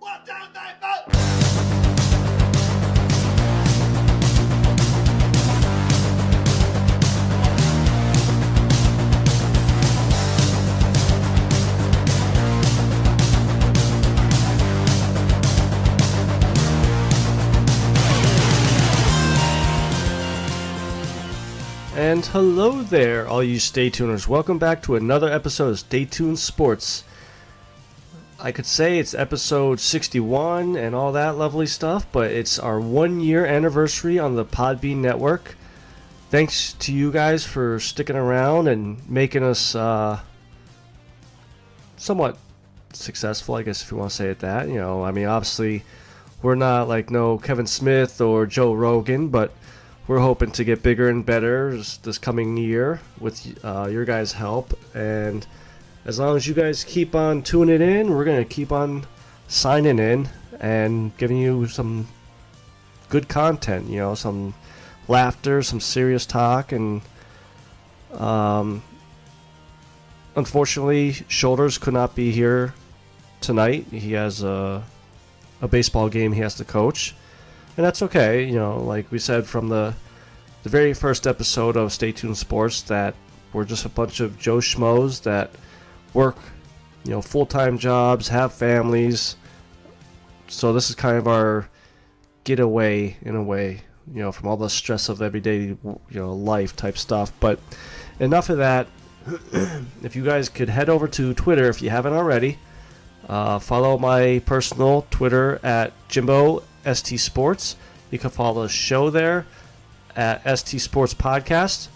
1, 2, 3, 4. And hello there, all you Stay Tuners. Welcome back to another episode of Stay Tuned Sports. I could say it's episode 61 and all that lovely stuff, but it's our 1 year anniversary on the Podbean network. Thanks to you guys for sticking around and making us somewhat successful, I guess if you want to say it that. You know, I mean, obviously, we're not like no Kevin Smith or Joe Rogan, but we're hoping to get bigger and better this coming year with your guys' help. And as long as you guys keep on tuning it in, we're going to keep on signing in and giving you some good content, you know, some laughter, some serious talk. And unfortunately, Shoulders could not be here tonight. He has a baseball game he has to coach. And that's okay, you know, like we said from the very first episode of Stay Tuned Sports, that we're just a bunch of Joe Schmoes that work, you know, full-time jobs, have families. So this is kind of our getaway, in a way, you know, from all the stress of everyday, you know, life type stuff. But enough of that. If you guys could head over to Twitter if you haven't already, follow my personal Twitter at Jimbo ST Sports. You can follow the show there at ST Sports Podcast.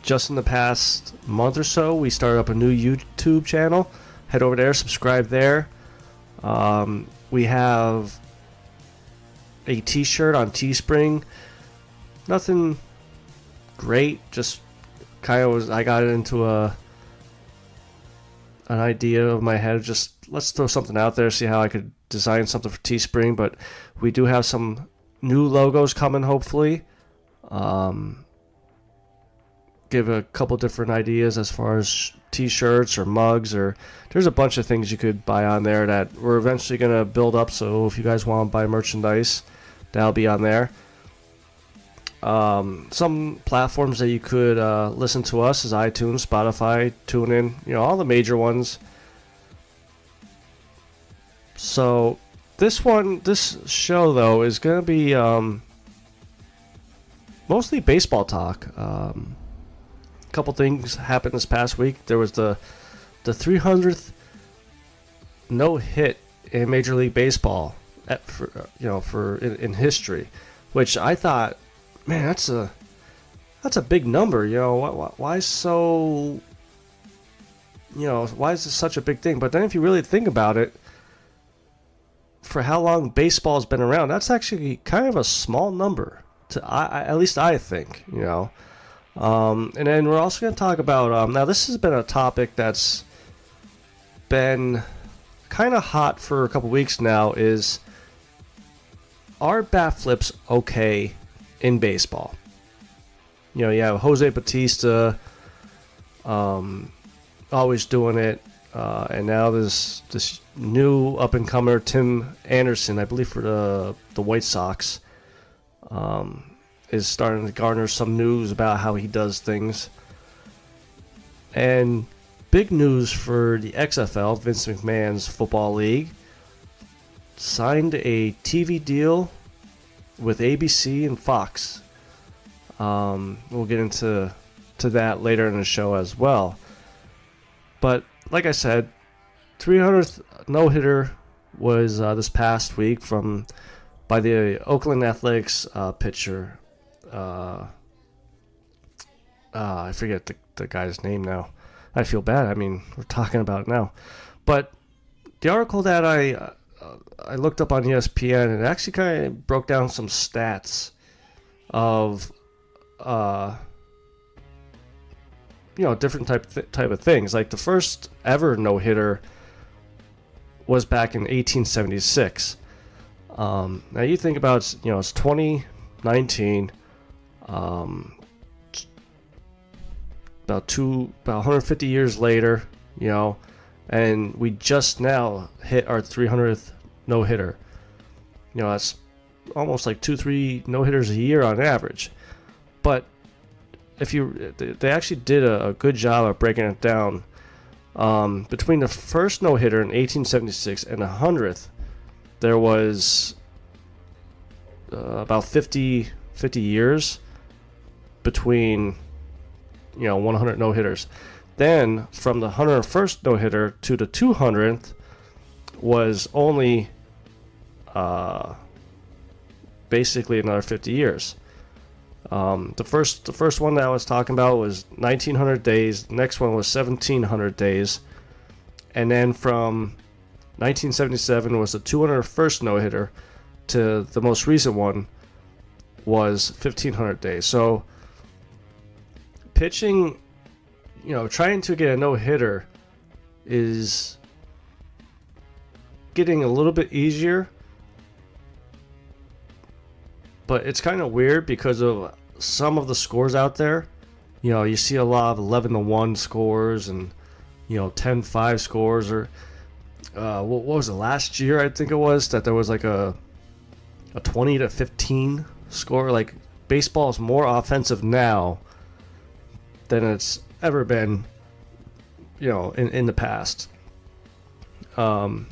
Just in the past month or so, we started up a new YouTube channel. Head over there, subscribe there. We have a t-shirt on Teespring. Nothing great, just kind of I got it into an idea of my head. Just let's throw something out there, see how I could design something for Teespring. But we do have some new logos coming, hopefully. Give a couple different ideas as far as t-shirts or mugs, or there's a bunch of things you could buy on there that we're eventually going to build up. So if you guys want to buy merchandise, that'll be on there. Some platforms that you could listen to us is iTunes, Spotify, TuneIn, you know, all the major ones. So this show though is going to be mostly baseball talk. A couple things happened this past week. There was the 300th no hit in Major League Baseball in history, which I thought, man, that's a big number. You know, why so? You know, why is this such a big thing? But then if you really think about it, for how long baseball's been around, that's actually kind of a small number. At least I think, you know. And then we're also going to talk about, now this has been a topic that's been kind of hot for a couple weeks now, is are bat flips okay in baseball? You know, you have Jose Bautista always doing it, and now there's this new up-and-comer Tim Anderson, I believe for the White Sox, is starting to garner some news about how he does things. And big news for the XFL, Vince McMahon's football league, signed a TV deal with ABC and Fox. We'll get into that later in the show as well. But like I said, 300th no-hitter was this past week by the Oakland Athletics pitcher. I forget the guy's name now. I feel bad. I mean, we're talking about it now. But the article that I looked up on ESPN, it actually kind of broke down some stats of different type of things. Like the first ever no-hitter was back in 1876. Now you think about, it's 2019, about 150 years later, and we just now hit our 300th no-hitter. That's almost like 2-3 no-hitters a year on average. But they actually did a good job of breaking it down. Between the first no-hitter in 1876 and the 100th, there was about 50 years between 100 no-hitters. Then from the 101st no-hitter to the 200th was only basically another 50 years. The first one that I was talking about was 1900 days. The next one was 1700 days. And then from 1977 was the 201st no-hitter to the most recent one was 1500 days. So pitching, trying to get a no-hitter is getting a little bit easier, but it's kind of weird because of some of the scores out there. You see a lot of 11-1 scores and 10-5 scores, or what was it, last year I think it was, that there was like a 20-15 score. Like, baseball is more offensive now than it's ever been, in the past. The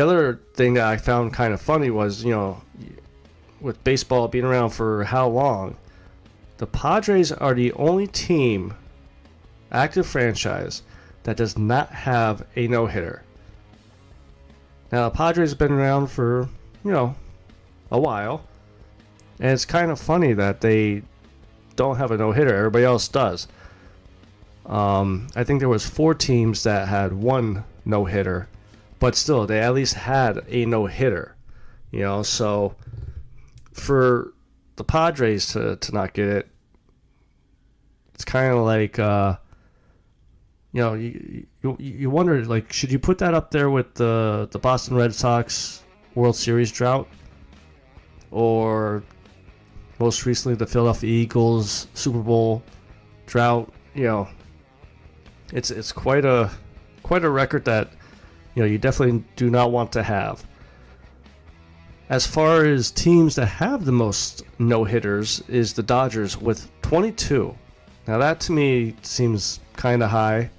other thing that I found kind of funny was, with baseball being around for how long, the Padres are the only team, active franchise, that does not have a no-hitter. Now, the Padres have been around for, a while, and it's kind of funny that they don't have a no-hitter. Everybody else does. I think there was 4 teams that had one no-hitter, but still, they at least had a no-hitter. So for the Padres to not get it, it's kind of like, you wonder, like, should you put that up there with the Boston Red Sox World Series drought, or most recently the Philadelphia Eagles Super Bowl drought? It's quite a record that you definitely do not want to have. As far as teams that have the most no-hitters is the Dodgers with 22. Now that to me seems kind of high.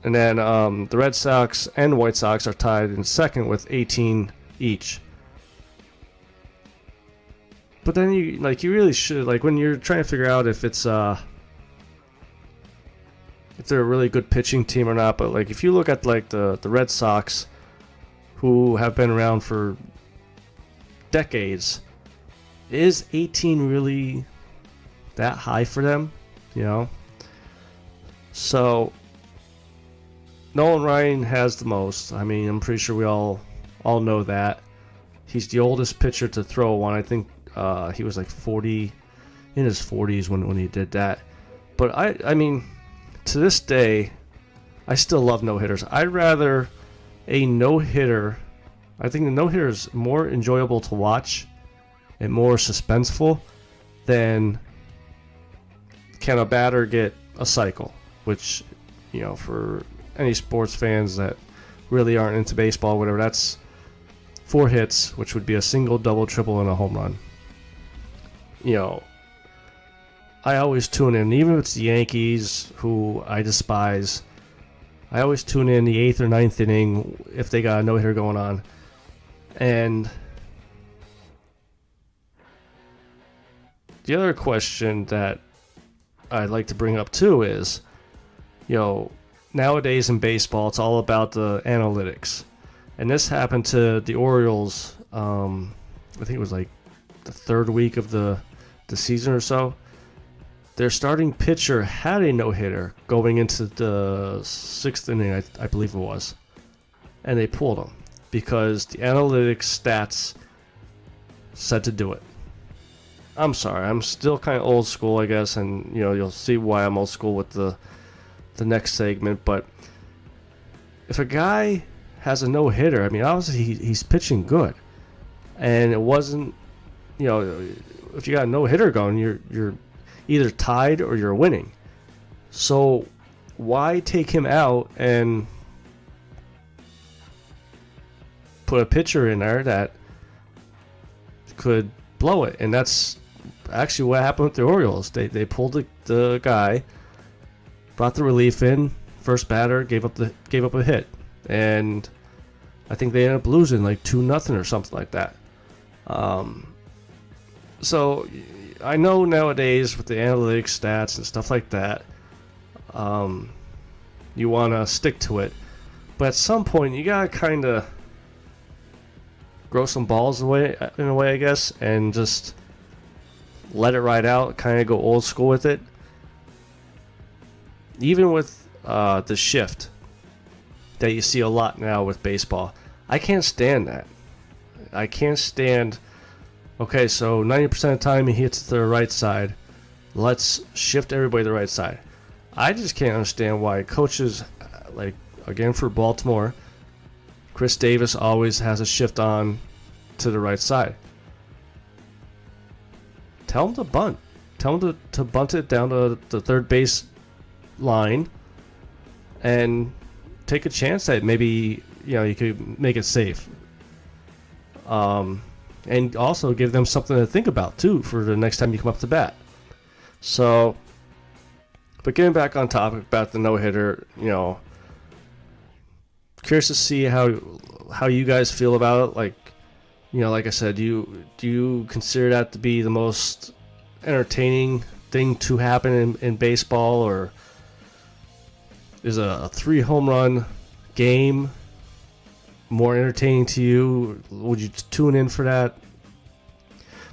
And then the Red Sox and White Sox are tied in second with 18 each. But then you really should, like, when you're trying to figure out if it's if they're a really good pitching team or not, but like if you look at like the Red Sox, who have been around for decades, is 18 really that high for them? So Nolan Ryan has the most. I mean, I'm pretty sure we all know that. He's the oldest pitcher to throw one. I think he was like 40, in his 40s when he did that. But I mean, to this day, I still love no-hitters. I'd rather a no-hitter. I think the no-hitter is more enjoyable to watch and more suspenseful than can a batter get a cycle, which, for any sports fans that really aren't into baseball, whatever, that's 4 hits, which would be a single, double, triple, and a home run. I always tune in, even if it's the Yankees, who I despise. I always tune in the 8th or 9th inning if they got a no-hitter going on. And the other question that I'd like to bring up too is, nowadays in baseball, it's all about the analytics. And this happened to the Orioles, I think it was like the 3rd week of the season or so. Their starting pitcher had a no-hitter going into the 6th inning, I believe it was. And they pulled him because the analytics stats said to do it. I'm sorry, I'm still kind of old school, I guess, and you'll see why I'm old school with the next segment. But if a guy has a no-hitter, I mean, obviously he's pitching good, and it wasn't, if you got a no-hitter going, you're either tied or you're winning. So why take him out and put a pitcher in there that could blow it? And that's actually what happened with the Orioles. They pulled the guy, brought the relief in, first batter, gave up a hit, and I think they ended up losing like 2-0 or something like that. So I know nowadays with the analytics stats and stuff like that, you want to stick to it, but at some point you gotta kind of grow some balls away in a way, I guess, and just let it ride out, kind of go old school with it. Even with the shift that you see a lot now with baseball, I can't stand that. I can't stand, okay, so 90% of the time he hits the right side, let's shift everybody to the right side. I just can't understand why coaches, like, again for Baltimore, Chris Davis always has a shift on to the right side. Tell him to bunt. Tell him to bunt it down to the third base line and take a chance that maybe, you could make it safe. And also give them something to think about too for the next time you come up to bat. So, but getting back on topic about the no-hitter, curious to see how you guys feel about it. Like, like I said, do you consider that to be the most entertaining thing to happen in baseball, or is a 3 home run game more entertaining to you? Would you tune in for that?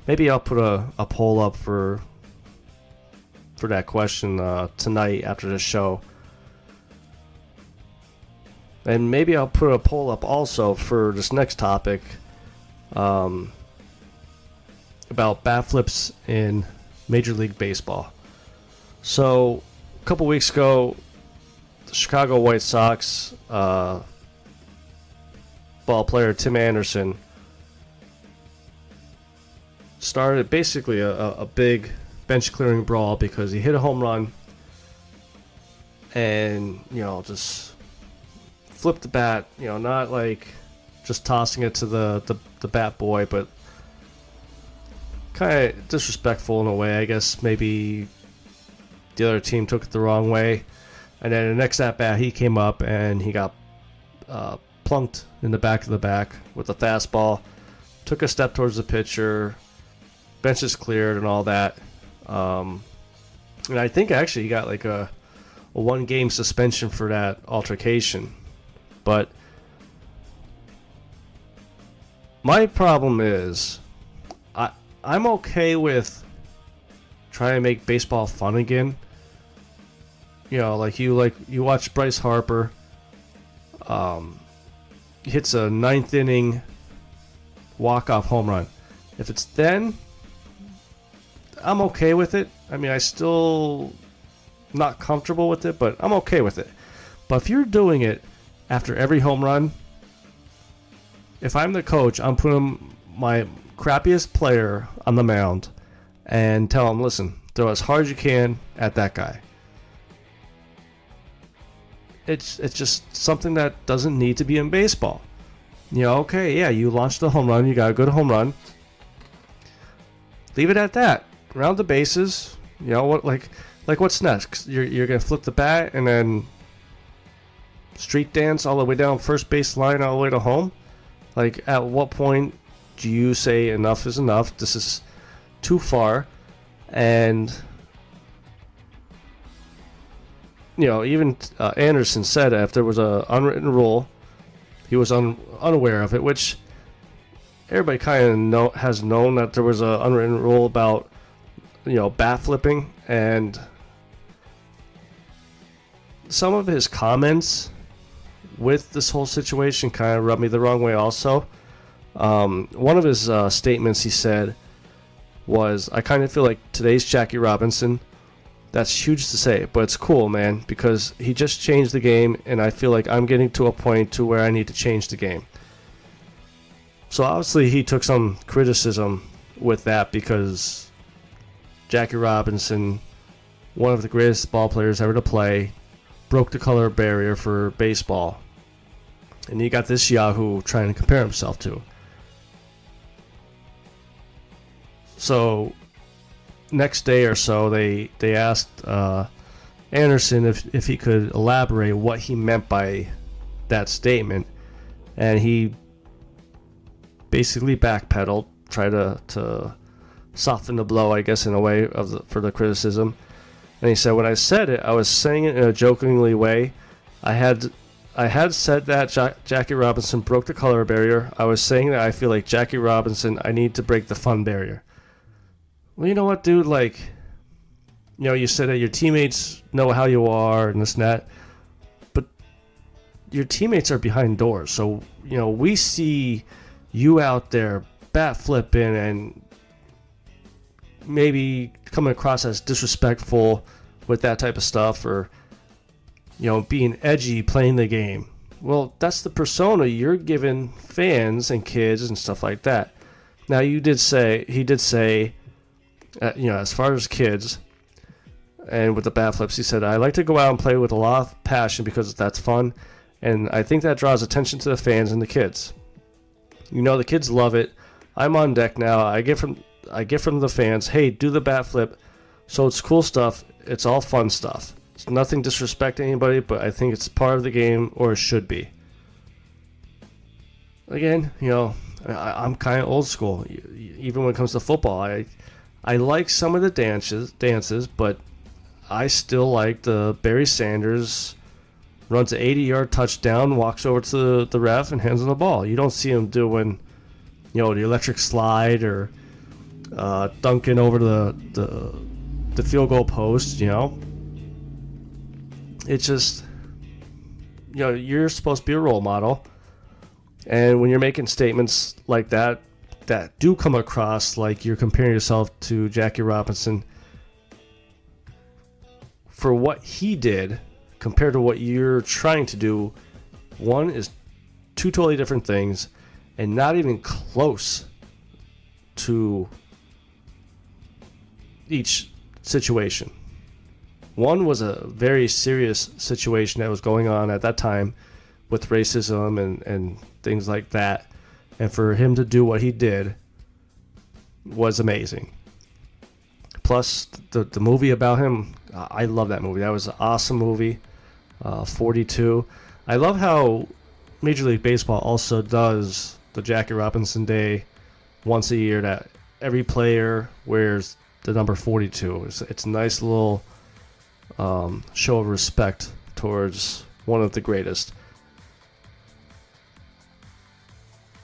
Maybe I'll put a poll up for that question tonight after the show. And maybe I'll put a poll up also for this next topic about bat flips in Major League Baseball. So, a couple weeks ago, the Chicago White Sox ball player Tim Anderson started basically a big bench clearing brawl because he hit a home run and just flipped the bat, not like just tossing it to the bat boy, but kind of disrespectful in a way. I guess maybe the other team took it the wrong way. And then the next at bat, he came up and he got plunked in the back of the back with a fastball. Took a step towards the pitcher. Benches cleared and all that. And I think actually he got like a 1-game suspension for that altercation. But my problem is I'm okay with trying to make baseball fun again. Like you watch Bryce Harper hits a 9th inning walk-off home run. If it's then, I'm okay with it. I mean, I still not comfortable with it, but I'm okay with it. But if you're doing it after every home run, if I'm the coach, I'm putting my crappiest player on the mound and tell him, listen, throw as hard as you can at that guy. It's just something that doesn't need to be in baseball. Okay, yeah, you launched a home run, you got a good home run. Leave it at that. Round the bases. What what's next? You're gonna flip the bat and then street dance all the way down first base line all the way to home? Like, at what point do you say enough is enough? This is too far. And even Anderson said if there was a unwritten rule, he was unaware of it, which everybody kind of has known that there was a unwritten rule about bat flipping, and some of his comments with this whole situation kind of rubbed me the wrong way also. One of his statements he said was, I kind of feel like today's Jackie Robinson. That's huge to say, but it's cool, man, because he just changed the game, and I feel like I'm getting to a point to where I need to change the game. So obviously he took some criticism with that, because Jackie Robinson, one of the greatest ball players ever to play, broke the color barrier for baseball. And you got this Yahoo trying to compare himself to. So, next day or so, they asked Anderson if he could elaborate what he meant by that statement. And he basically backpedaled, tried to soften the blow, I guess, in a way for the criticism. And he said, when I said it, I was saying it in a jokingly way. I had said that Jackie Robinson broke the color barrier. I was saying that I feel like Jackie Robinson, I need to break the fun barrier. Well, you know what, dude? Like, you said that your teammates know how you are and this and that. But your teammates are behind doors. So, we see you out there bat flipping and maybe coming across as disrespectful with that type of stuff, or being edgy playing the game. Well, that's the persona you're giving fans and kids and stuff like that. Now, he did say as far as kids and with the bat flips, he said, I like to go out and play with a lot of passion because that's fun, and I think that draws attention to the fans and the kids. The kids love it. I'm on deck now. I get from the fans, hey, do the bat flip. So it's cool stuff. It's all fun stuff. It's nothing disrespecting anybody, but I think it's part of the game, or it should be. Again, I'm kind of old school. Even when it comes to football, I like some of the dances, but I still like the Barry Sanders runs an 80-yard touchdown, walks over to the ref, and hands him the ball. You don't see him doing, the electric slide or dunking over the field goal post. It's just, you're supposed to be a role model, and when you're making statements like that do come across like you're comparing yourself to Jackie Robinson for what he did compared to what you're trying to do, one is two totally different things, and not even close to each situation. One was a very serious situation that was going on at that time with racism and things like that. And for him to do what he did was amazing. Plus, the movie about him, I love that movie. That was an awesome movie, 42. I love how Major League Baseball also does the Jackie Robinson Day once a year, that every player wears the number 42. It's a nice little show of respect towards one of the greatest.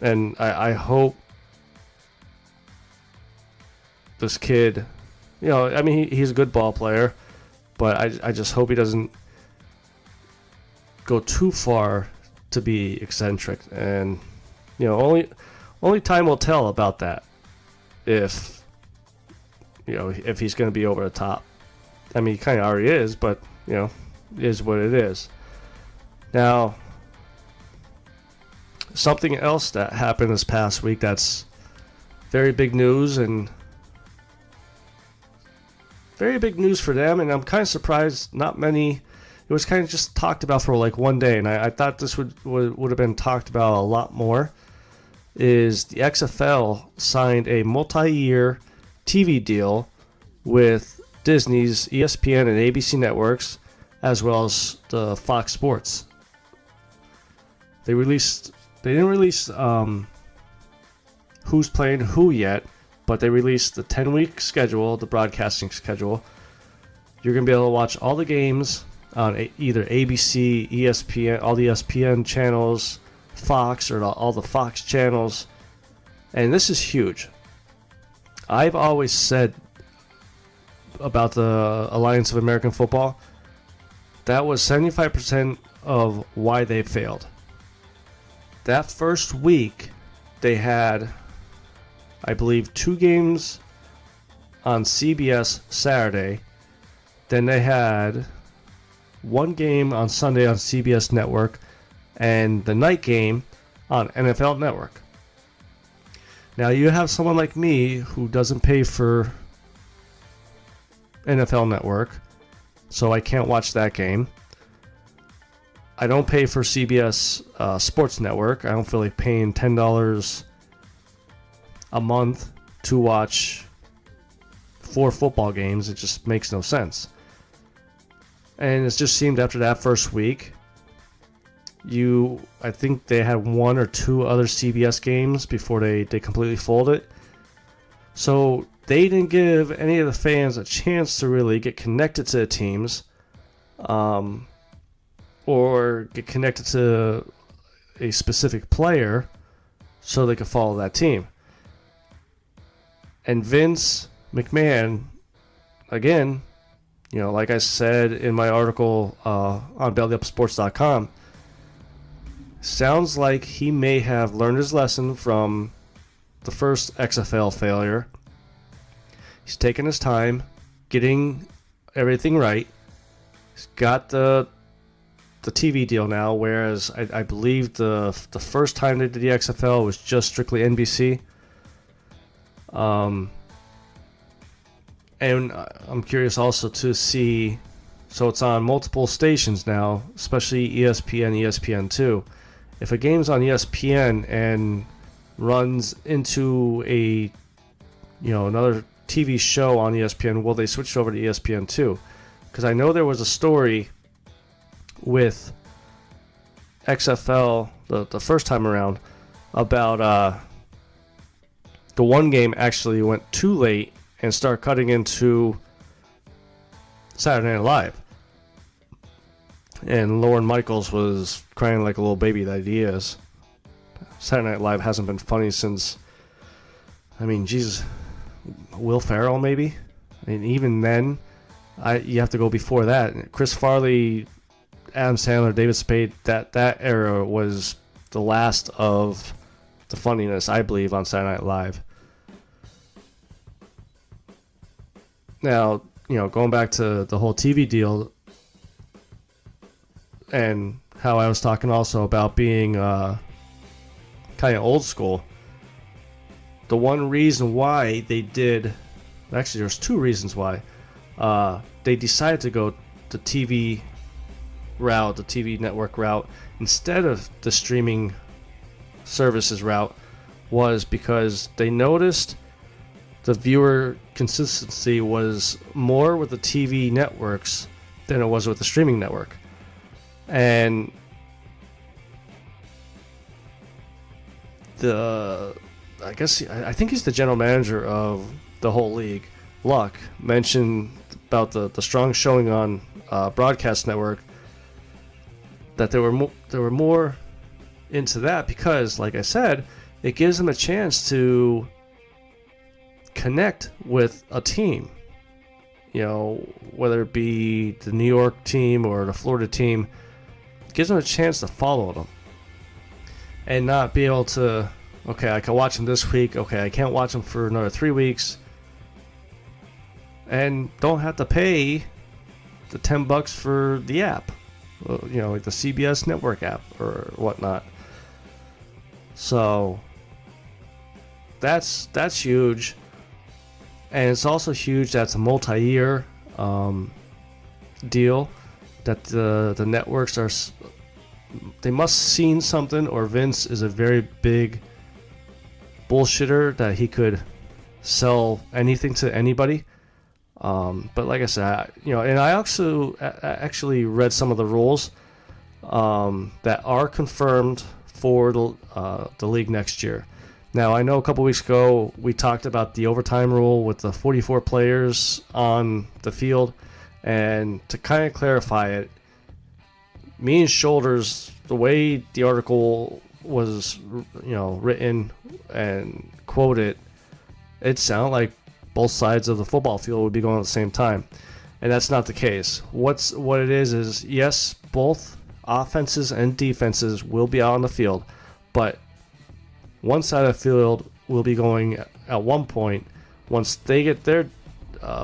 And I hope this kid, he's a good ball player, but I just hope he doesn't go too far to be eccentric. And, only time will tell about that, if he's going to be over the top. He kind of already is, but, it is what it is. Now, something else that happened this past week that's very big news, and very big news for them, and I'm kind of surprised not many. It was kind of just talked about for like one day, and I thought this would have been talked about a lot more. Is the XFL signed a multi-year TV deal with Disney's ESPN and ABC networks, as well as the Fox Sports. They didn't release who's playing who yet, but they released the 10-week schedule, the broadcasting schedule. You're going to be able to watch all the games on either ABC, ESPN, all the ESPN channels, Fox, or all the Fox channels. And this is huge. I've always said about the Alliance of American Football, that was 75% of why they failed. That first week, they had, I believe, 2 games on CBS Saturday. Then they had 1 game on Sunday on CBS Network, and the night game on NFL Network. Now, you have someone like me who doesn't pay for NFL Network, so I can't watch that game. I don't pay for CBS Sports Network. I don't feel like paying $10 a month to watch 4 football games. It just makes no sense. And it just seemed after that first week, I think they had 1 or 2 other CBS games before they completely folded. So they didn't give any of the fans a chance to really get connected to the teams, or get connected to a specific player so they could follow that team. And Vince McMahon, again, like I said in my article on BellyUpSports.com, sounds like he may have learned his lesson from the first XFL failure. He's taken his time getting everything right. He's got the TV deal now, whereas I believe the first time they did the XFL was just strictly NBC. And I'm curious also to see, so it's on multiple stations now, especially ESPN, ESPN2. If a game's on ESPN and runs into a, another TV show on ESPN, will they switch over to ESPN2? Because I know there was a story with XFL the first time around about the one game actually went too late and started cutting into Saturday Night Live. And Lorne Michaels was crying like a little baby that he is. Saturday Night Live hasn't been funny since, Jesus, Will Ferrell maybe? Even then, you have to go before that. Chris Farley, Adam Sandler, David Spade, that era was the last of the funniness, I believe, on Saturday Night Live. Now, going back to the whole TV deal and how I was talking also about being kind of old school, the one reason why they did, actually there's 2 reasons why, they decided to go the TV route, the TV network route, instead of the streaming services route, was because they noticed the viewer consistency was more with the TV networks than it was with the streaming network. And I think he's the general manager of the whole league, Luck, mentioned about the strong showing on broadcast network, that they were more into that because, like I said, it gives them a chance to connect with a team, whether it be the New York team or the Florida team. It gives them a chance to follow them and not be able to, okay, I can watch them this week, okay, I can't watch them for another 3 weeks, and don't have to pay the $10 for the app, like the CBS network app or whatnot. So that's huge. And it's also huge that's a multi-year deal, that the networks they must have seen something, or Vince is a very big bullshitter that he could sell anything to anybody. But like I said, and I also actually read some of the rules that are confirmed for the league next year. Now, I know a couple weeks ago we talked about the overtime rule with the 44 players on the field, and to kind of clarify it, me and Shoulders, the way the article was, written and quoted, it sounded like both sides of the football field would be going at the same time, and that's not the case. What it is yes, both offenses and defenses will be out on the field, but one side of the field will be going at one point. Once they get their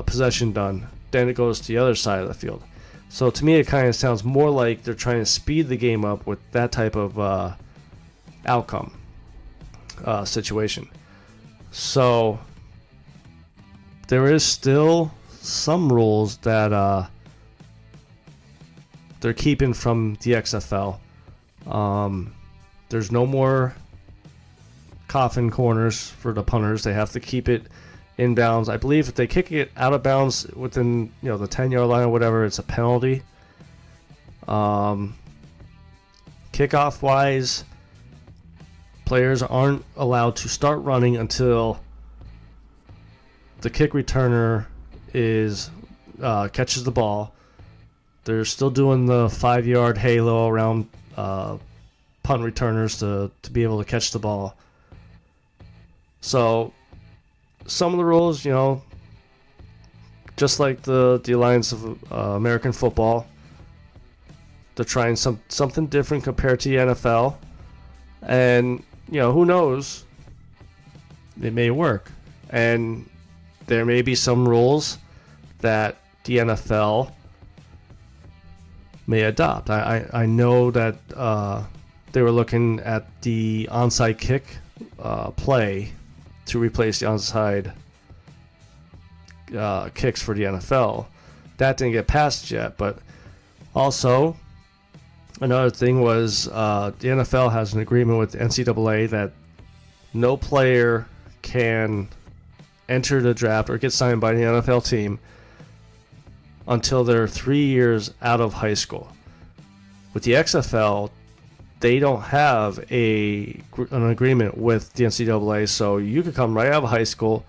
possession done, then it goes to the other side of the field. So to me, it kind of sounds more like they're trying to speed the game up with that type of outcome situation. So there is still some rules that they're keeping from the XFL. There's no more coffin corners for the punters. They have to keep it inbounds. I believe if they kick it out of bounds within the 10-yard line or whatever, it's a penalty. Kickoff wise, players aren't allowed to start running until the kick returner catches the ball. They're still doing the 5-yard halo around punt returners to be able to catch the ball. So some of the rules, just like the Alliance of American Football, they're trying something different compared to the NFL. And, who knows? It may work. And there may be some rules that the NFL may adopt. I know that they were looking at the onside kick play to replace the onside kicks for the NFL. That didn't get passed yet, but also another thing was the NFL has an agreement with the NCAA that no player can enter the draft or get signed by the NFL team until they're 3 years out of high school. With the XFL, they don't have an agreement with the NCAA, so you could come right out of high school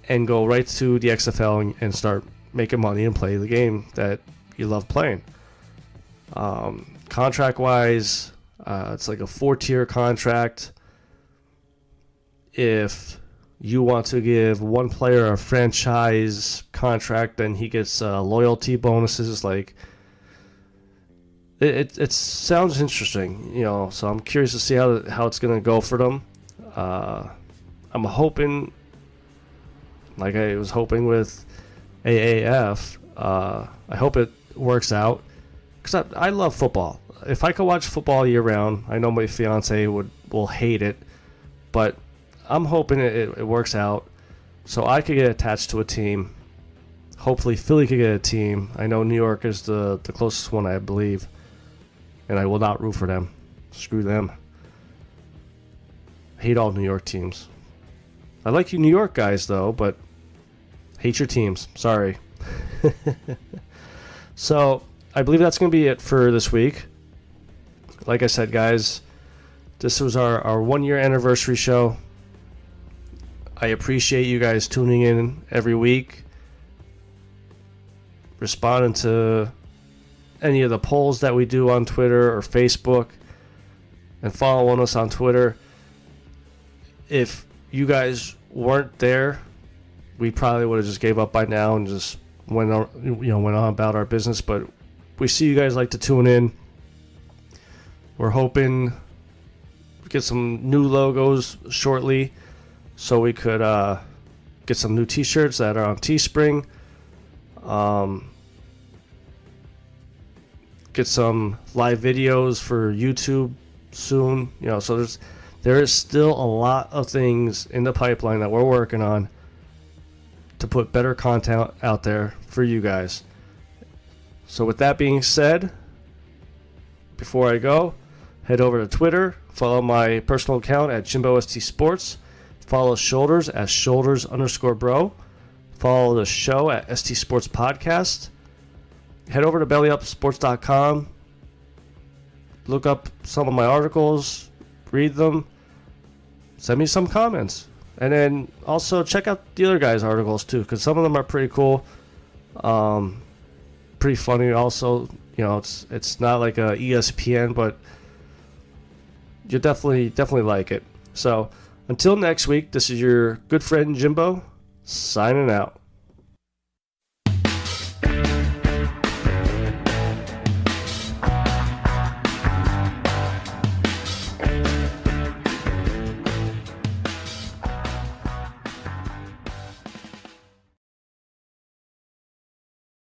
and go right to the XFL and start making money and play the game that you love playing. Contract-wise, it's like a 4-tier contract. If you want to give one player a franchise contract, then he gets loyalty bonuses. Like it sounds interesting, so I'm curious to see how it's going to go for them. I'm hoping, like I was hoping with AAF, I hope it works out, because I love football. If I could watch football year round, I know my fiance will hate it, but I'm hoping it works out so I could get attached to a team. Hopefully Philly could get a team. I know New York is the closest one, I believe, and I will not root for them. Screw them. Hate all New York teams. I like you New York guys, though, but hate your teams. Sorry. So I believe that's going to be it for this week. Like I said, guys, this was our 1-year anniversary show. I appreciate you guys tuning in every week, responding to any of the polls that we do on Twitter or Facebook, and following us on Twitter. If you guys weren't there, we probably would have just gave up by now and just went on about our business. But we see you guys like to tune in. We're hoping to get some new logos shortly, so we could get some new t-shirts that are on Teespring. Get some live videos for YouTube soon. So there is still a lot of things in the pipeline that we're working on to put better content out there for you guys. So with that being said, before I go, head over to Twitter, follow my personal account at Jimbo ST Sports. Follow Shoulders at Shoulders_bro. Follow the show at ST Sports Podcast. Head over to bellyupsports.com. Look up some of my articles. Read them. Send me some comments. And then also check out the other guys' articles too, because some of them are pretty cool. Pretty funny also. It's not like a ESPN, but you definitely like it. So until next week, this is your good friend Jimbo, signing out.